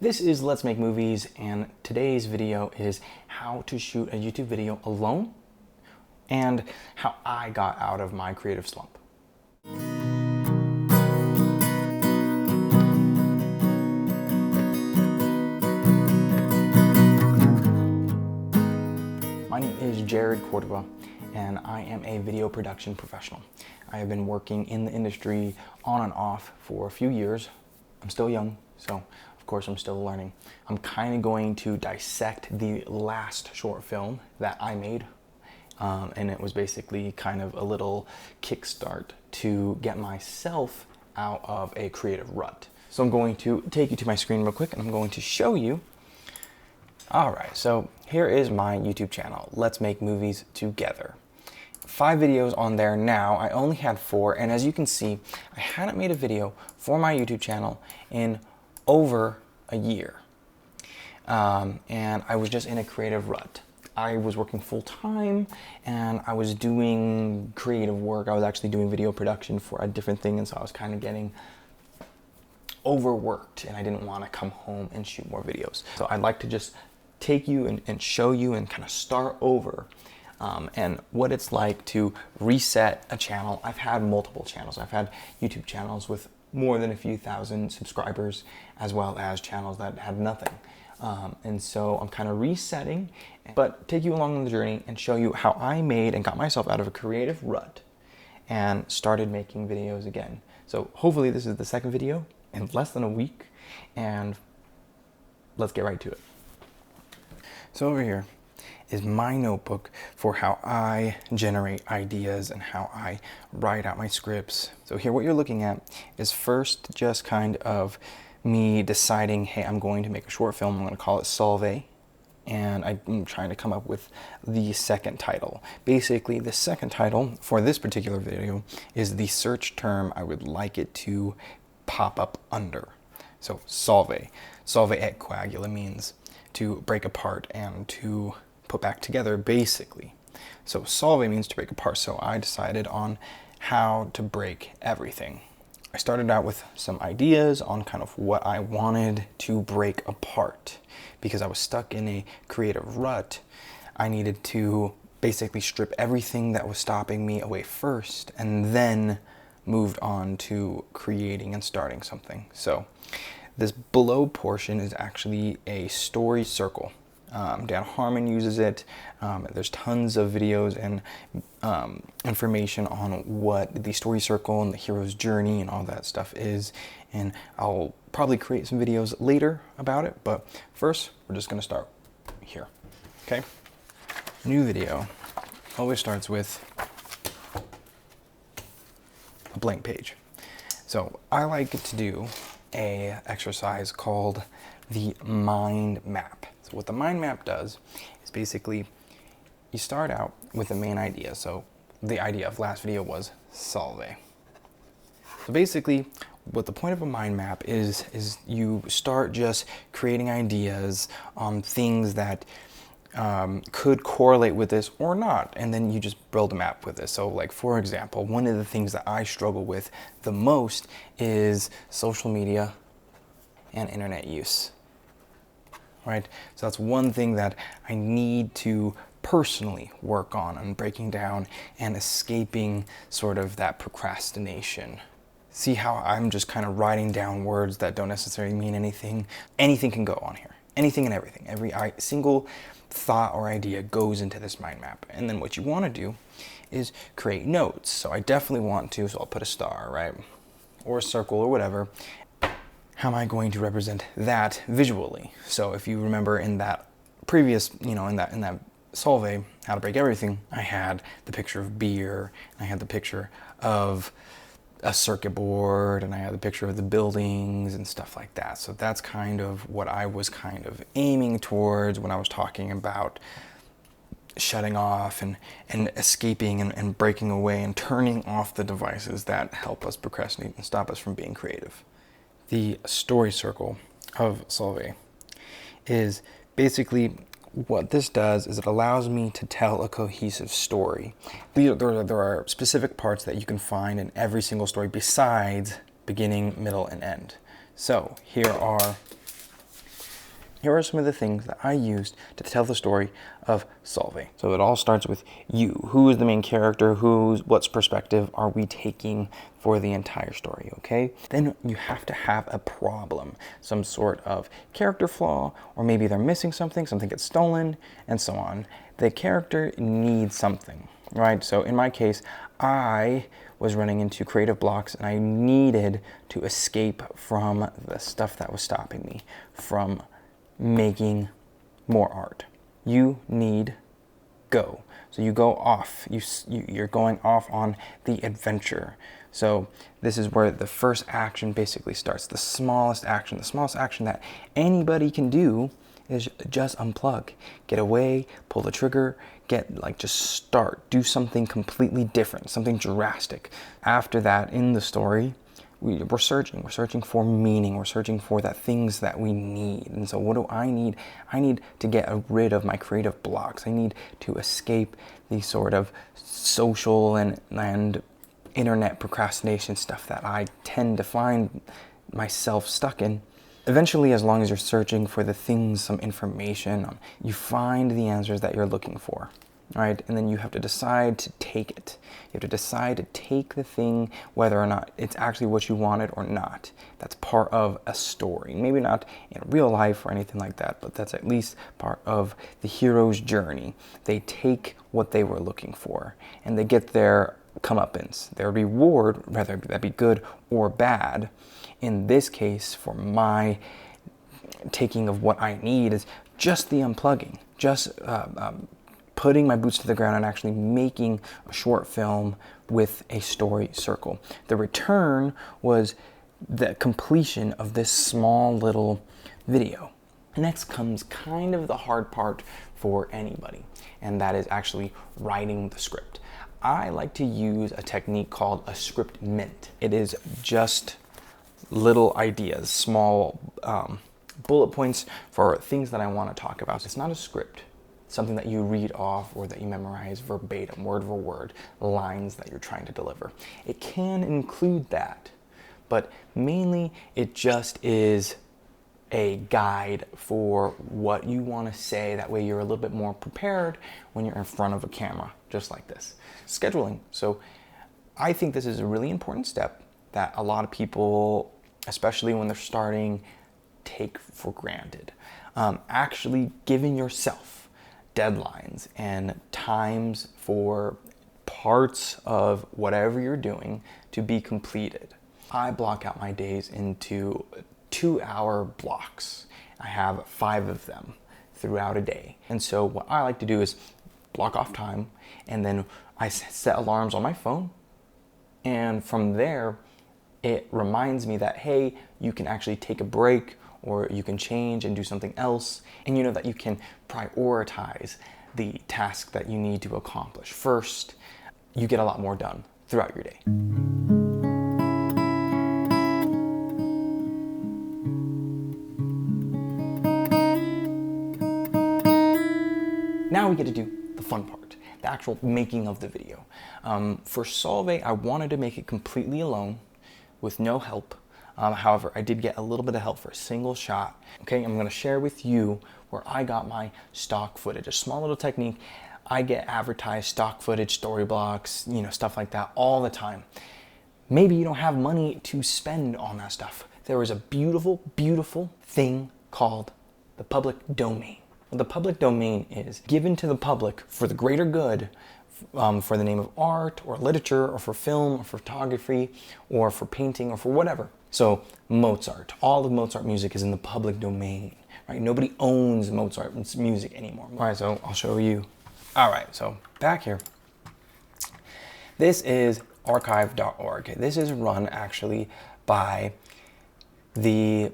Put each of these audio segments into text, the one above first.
This is Let's Make Movies, and today's video is how to shoot a YouTube video alone and how I got out of my creative slump. My name is Jared Cordova, and I am a video production professional. I have been working in the industry on and off for a few years. I'm still young, so of course I'm still learning. I'm kind of going to dissect the last short film that I made, and it was basically kind of a little kickstart to get myself out of a creative rut. So I'm going to take you to my screen real quick, and I'm going to show you. All right, so here is my YouTube channel, Let's Make Movies Together. 5 videos on there now. I only had 4, and as you can see, I hadn't made a video for my YouTube channel in over a year. And I was just in a creative rut. I was working full-time, and I was doing creative work. I was actually doing video production for a different thing, and so I was kind of getting overworked, and I didn't want to come home and shoot more videos. So I'd like to just take you and show you and kind of start over and what it's like to reset a channel. I've had multiple channels. I've had YouTube channels with more than a few thousand subscribers, as well as channels that had nothing. And so I'm kind of resetting, but take you along on the journey and show you how I made and got myself out of a creative rut and started making videos again. So hopefully this is the second video in less than a week, and let's get right to it. So over here is my notebook for how I generate ideas and how I write out my scripts. So here what you're looking at is first just kind of me deciding, hey, I'm going to make a short film. I'm going to call it Solve, and I'm trying to come up with the second title. Basically, the second title for this particular video is the search term I would like it to pop up under. So Solve. Solve et coagula means to break apart and to put back together, basically. So solve means to break apart, so I decided on how to break everything. I started out with some ideas on kind of what I wanted to break apart. Because I was stuck in a creative rut, I needed to basically strip everything that was stopping me away first, and then moved on to creating and starting something. So this below portion is actually a story circle. Dan Harmon uses it. There's tons of videos and information on what the story circle and the hero's journey and all that stuff is. And I'll probably create some videos later about it, but first we're just gonna start here, okay? New video always starts with a blank page. So I like to do a exercise called the mind map. So what the mind map does is basically you start out with the main idea. So the idea of last video was solve. So basically what the point of a mind map is you start just creating ideas on things that could correlate with this or not, and then you just build a map with this. So like, for example, one of the things that I struggle with the most is social media and internet use, right? So that's one thing that I need to personally work on and breaking down and escaping sort of that procrastination. See how I'm just kind of writing down words that don't necessarily mean anything. Anything can go on here. Anything and everything. Every single thought or idea goes into this mind map. And then what you want to do is create notes. So I definitely want to, so I'll put a star, right? Or a circle or whatever. How am I going to represent that visually? So if you remember in that previous, in that Solve, how to break everything, I had the picture of beer, I had the picture of a circuit board, and I had the picture of the buildings and stuff like that. So that's kind of what I was kind of aiming towards when I was talking about shutting off and escaping and breaking away and turning off the devices that help us procrastinate and stop us from being creative. The story circle of Solve is basically what this does is it allows me to tell a cohesive story. There are specific parts that you can find in every single story besides beginning, middle, and end. So here are here are some of the things that I used to tell the story of Solve. So it all starts with you. Who is the main character? What's perspective are we taking for the entire story, okay? Then you have to have a problem, some sort of character flaw, or maybe they're missing something gets stolen, and so on. The character needs something, right? So in my case, I was running into creative blocks and I needed to escape from the stuff that was stopping me from making more art. You need go. So you go off. You're going off on the adventure. So this is where the first action basically starts. The smallest action that anybody can do is just unplug, get away, pull the trigger, just start, do something completely different, something drastic. After that, in the story, we're searching for meaning, we're searching for that things that we need. And so what do I need? I need to get rid of my creative blocks. I need to escape the sort of social and internet procrastination stuff that I tend to find myself stuck in. Eventually, as long as you're searching for the things, some information, you find the answers that you're looking for, right? And then you have to decide to take it. You have to decide to take the thing, whether or not it's actually what you wanted or not. That's part of a story. Maybe not in real life or anything like that, but that's at least part of the hero's journey. They take what they were looking for, and they get their comeuppance, their reward, whether that be good or bad. In this case, for my taking of what I need is just the unplugging, just putting my boots to the ground and actually making a short film with a story circle. The return was the completion of this small little video. Next comes kind of the hard part for anybody, and that is actually writing the script. I like to use a technique called a script mint. It is just little ideas, small bullet points for things that I want to talk about. It's not a script, it's something that you read off or that you memorize verbatim, word for word, lines that you're trying to deliver. It can include that, but mainly it just is a guide for what you want to say. That way you're a little bit more prepared when you're in front of a camera, just like this. Scheduling. So I think this is a really important step that a lot of people, especially when they're starting, take for granted. Actually giving yourself deadlines and times for parts of whatever you're doing to be completed. I block out my days into 2-hour blocks. I have 5 of them throughout a day. And so what I like to do is block off time, and then I set alarms on my phone. And from there, it reminds me that, hey, you can actually take a break, or you can change and do something else. And you know that you can prioritize the task that you need to accomplish first. You get a lot more done throughout your day. Now we get to do the fun part, the actual making of the video. For Solve, I wanted to make it completely alone with no help. However, I did get a little bit of help for a single shot. Okay, I'm gonna share with you where I got my stock footage, a small little technique. I get advertised stock footage, story blocks, stuff like that all the time. Maybe you don't have money to spend on that stuff. There is a beautiful, beautiful thing called the public domain. What the public domain is given to the public for the greater good, for the name of art or literature or for film or photography or for painting or for whatever. So Mozart, all of Mozart music is in the public domain, right? Nobody owns Mozart's music anymore. All right, so I'll show you. All right, so back here. This is archive.org. This is run actually by the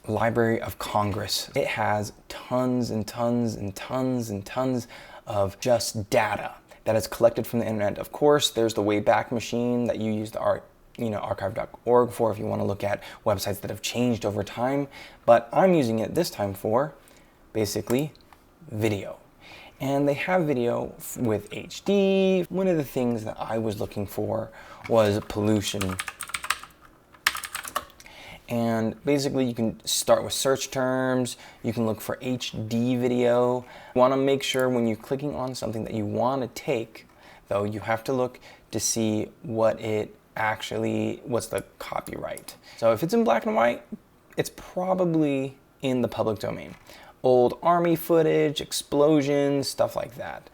Library of Congress. It has tons and tons and tons and tons of just data that is collected from the internet. Of course, there's the Wayback Machine that you use the archive.org for if you want to look at websites that have changed over time. But I'm using it this time for basically video. And they have video with HD. One of the things that I was looking for was pollution. And basically you can start with search terms, you can look for HD video. You wanna make sure when you're clicking on something that you wanna take, though, you have to look to see what's the copyright. So if it's in black and white, it's probably in the public domain. Old army footage, explosions, stuff like that.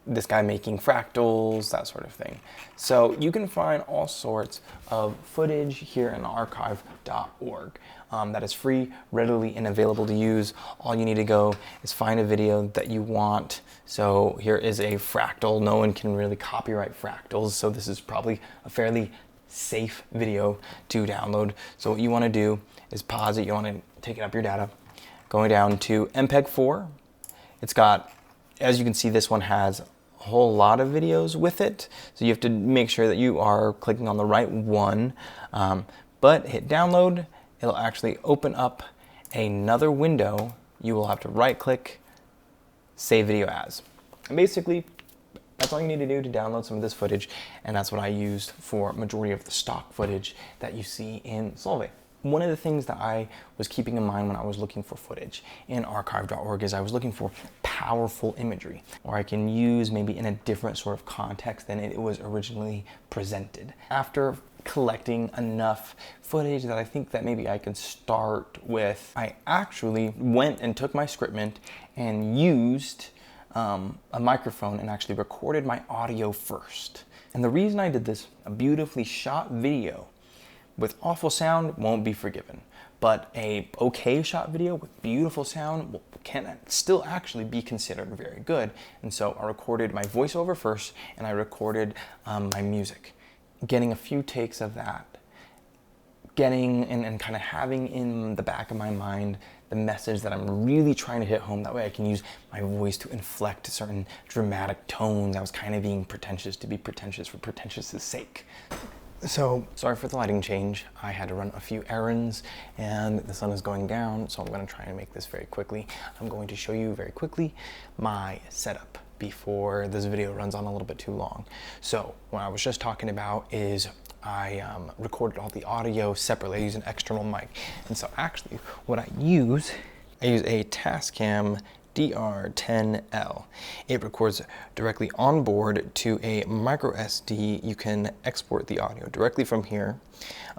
This guy making fractals, that sort of thing. So you can find all sorts of footage here in archive.org that is free, readily and available to use. All you need to go is find a video that you want. So here is a fractal. No one can really copyright fractals, so this is probably a fairly safe video to download. So what you want to do is pause it. You want to take it up your data. Going down to MPEG-4. It's got, as you can see, this one has a whole lot of videos with it, so you have to make sure that you are clicking on the right one. But hit download, it'll actually open up another window. You will have to right click, save video as. And basically, that's all you need to do to download some of this footage, and that's what I used for majority of the stock footage that you see in Solvay. One of the things that I was keeping in mind when I was looking for footage in archive.org is I was looking for powerful imagery, or I can use maybe in a different sort of context than it was originally presented. After collecting enough footage that I think that maybe I can start with, I actually went and took my scriptment and used a microphone and actually recorded my audio first. And the reason I did this, a beautifully shot video with awful sound won't be forgiven, but a okay shot video with beautiful sound can still actually be considered very good. And so I recorded my voiceover first, and I recorded my music, getting a few takes of that, getting and kind of having in the back of my mind the message that I'm really trying to hit home. That way I can use my voice to inflect certain dramatic tones. I was kind of being pretentious to be pretentious for pretentiousness' sake. So, sorry for the lighting change. I had to run a few errands and the sun is going down, so I'm going to try and make this very quickly. I'm going to show you very quickly my setup before this video runs on a little bit too long. So, what I was just talking about is I recorded all the audio separately. I use an external mic. And so actually what I use a Tascam DR10L. It records directly on board to a micro SD. You can export the audio directly from here.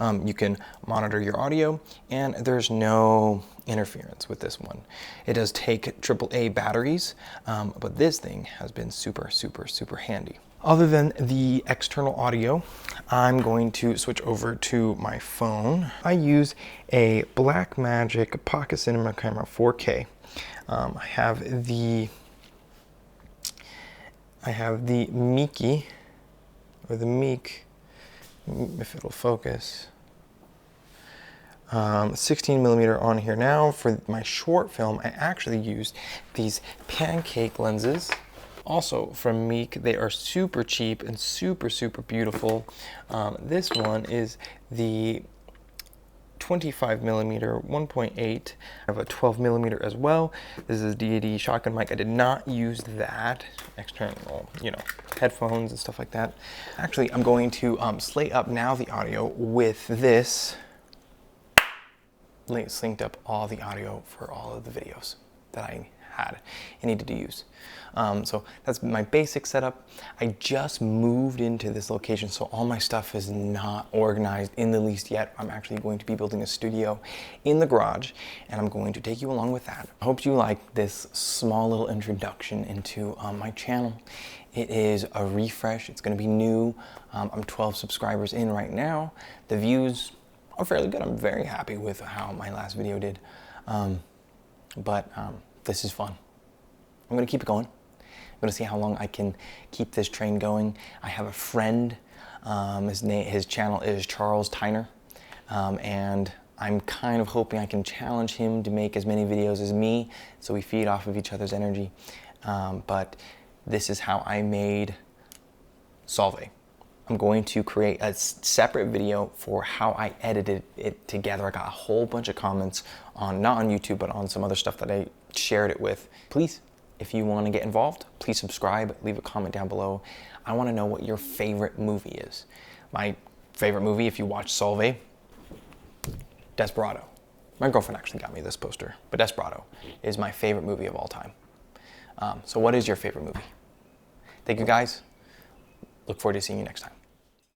You can monitor your audio, and there's no interference with this one. It does take AAA batteries, but this thing has been super, super, super handy. Other than the external audio, I'm going to switch over to my phone. I use a Blackmagic Pocket Cinema Camera 4K. I have the Meeky, or the Meek, if it'll focus. 16 millimeter on here now. For my short film, I actually used these pancake lenses. Also from Meek. They are super cheap and super, super beautiful. This one is the 25 millimeter 1.8. I have a 12 millimeter as well. This is DAD shotgun mic. I did not use that. External, headphones and stuff like that. Actually, I'm going to slate up now the audio with this. Synced up all the audio for all of the videos that I needed to use. So that's my basic setup. I just moved into this location, so all my stuff is not organized in the least yet. I'm actually going to be building a studio in the garage, and I'm going to take you along with that. I hope you like this small little introduction into my channel. It is a refresh. It's going to be new. I'm 12 subscribers in right now. The views are fairly good. I'm very happy with how my last video did. This is fun. I'm gonna keep it going. I'm gonna see how long I can keep this train going. I have a friend, his channel is Charles Tyner, and I'm kind of hoping I can challenge him to make as many videos as me, so we feed off of each other's energy. But this is how I made Solvay. I'm going to create a separate video for how I edited it together. I got a whole bunch of comments on, not on YouTube, but on some other stuff that I shared it with. Please, if you want to get involved, please subscribe, leave a comment down below. I want to know what your favorite movie is. My favorite movie, if you watch Solvay, Desperado. My girlfriend actually got me this poster, but Desperado is my favorite movie of all time. So what is your favorite movie? Thank you guys. Look forward to seeing you next time.